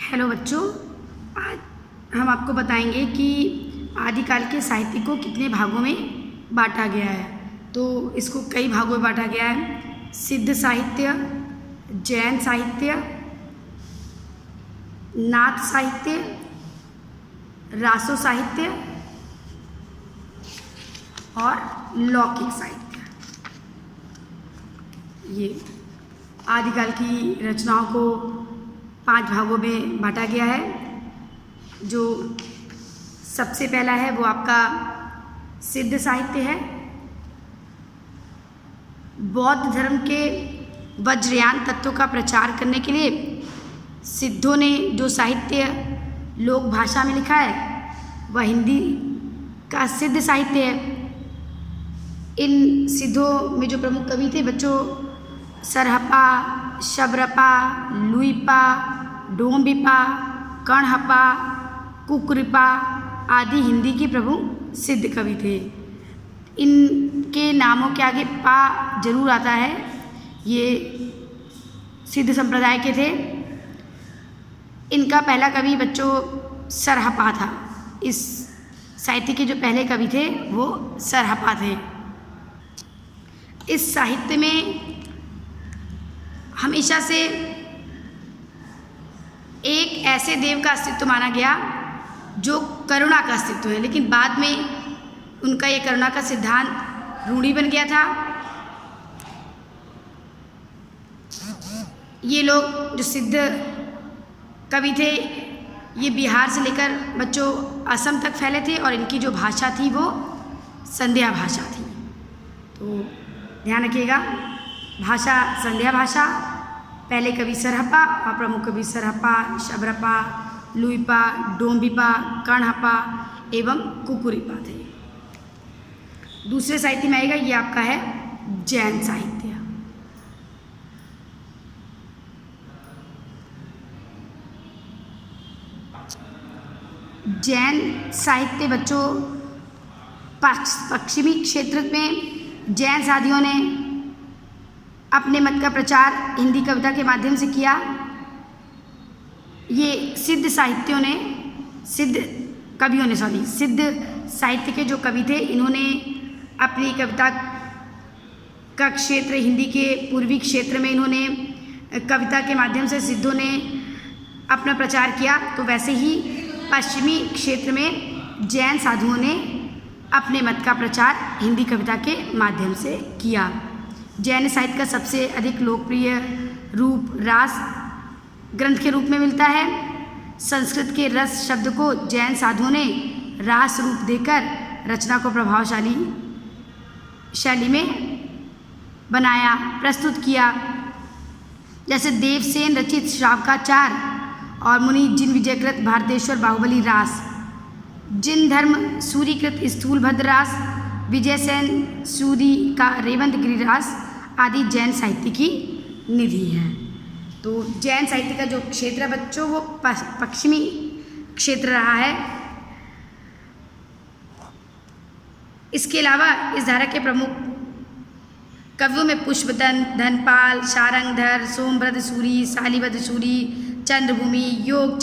Hello बच्चों, आज हम आपको बताएंगे कि आदिकाल के साहित्य को कितने भागों में बांटा गया है। तो इसको कई भागों में बांटा गया है। सिद्ध साहित्य, जैन साहित्य, नाथ साहित्य, रासो साहित्य और लौकिक साहित्य। ये आदिकाल की रचनाओं को 5 भागों में बांटा गया है। जो सबसे पहला है वो आपका सिद्ध साहित्य है। बौद्ध धर्म के वज्रयान तत्वों का प्रचार करने के लिए सिद्धों ने जो साहित्य लोक भाषा में लिखा है वह हिंदी का सिद्ध साहित्य है। इन सिद्धों में जो प्रमुख कवि थे बच्चों, सरहपा, शबरपा, लुइपा, डोम्बिपा, कणहपा, कुकुरिपा आदि हिंदी के प्रमुख सिद्ध कवि थे। इनके नामों के आगे पा जरूर आता है। ये सिद्ध संप्रदाय के थे। इनका पहला कवि बच्चों सरहपा था। इस साहित्य के जो पहले कवि थे वो सरहपा थे। इस साहित्य में हमेशा से एक ऐसे देव का अस्तित्व माना गया जो करुणा का अस्तित्व है, लेकिन बाद में उनका ये करुणा का सिद्धांत रूढ़ी बन गया था। ये लोग जो सिद्ध कवि थे ये बिहार से लेकर बच्चों असम तक फैले थे और इनकी जो भाषा थी वो संध्या भाषा थी। तो ध्यान रखिएगा, भाषा संध्या भाषा। पहले कवि सरहपा और प्रमुख कवि सरहपा, शबरपा, लुइपा, डोम्बिपा, कणहपा एवं कुकुरिपा थे। दूसरे साहित्य में आएगा ये आपका है जैन साहित्य। जैन साहित्य बच्चों पश्चिमी क्षेत्र में जैन साधियों ने अपने मत का प्रचार हिंदी कविता के माध्यम से किया। ये सिद्ध साहित्यों ने सिद्ध साहित्य के जो कवि थे इन्होंने अपनी कविता का क्षेत्र हिंदी के पूर्वी क्षेत्र में इन्होंने कविता के माध्यम से सिद्धों ने अपना प्रचार किया। तो वैसे ही पश्चिमी क्षेत्र में जैन साधुओं ने अपने मत का प्रचार हिंदी कविता के माध्यम से किया। जैन साहित्य का सबसे अधिक लोकप्रिय रूप रास ग्रंथ के रूप में मिलता है। संस्कृत के रस शब्द को जैन साधुओं ने रास रूप देकर रचना को प्रभावशाली शैली में बनाया, प्रस्तुत किया। जैसे देवसेन रचित श्रावकाचार और मुनि जिन विजयकृत भारतेश्वर बाहुबली रास, जिन धर्म सूरीकृत स्थूलभद्र रास, विजयसेन सूरी का रेवंत गिरिरास आदि जैन साहित्य की निधि है। तो जैन साहित्य का जो क्षेत्र है बच्चों वो पश्चिमी क्षेत्र रहा है। इसके अलावा इस धारा के प्रमुख कवियों में पुष्पदंत, धनपाल, शारंगधर, सोमभद्र सूरी, शालिभद्र सूरी, चंद्रभूमि, योग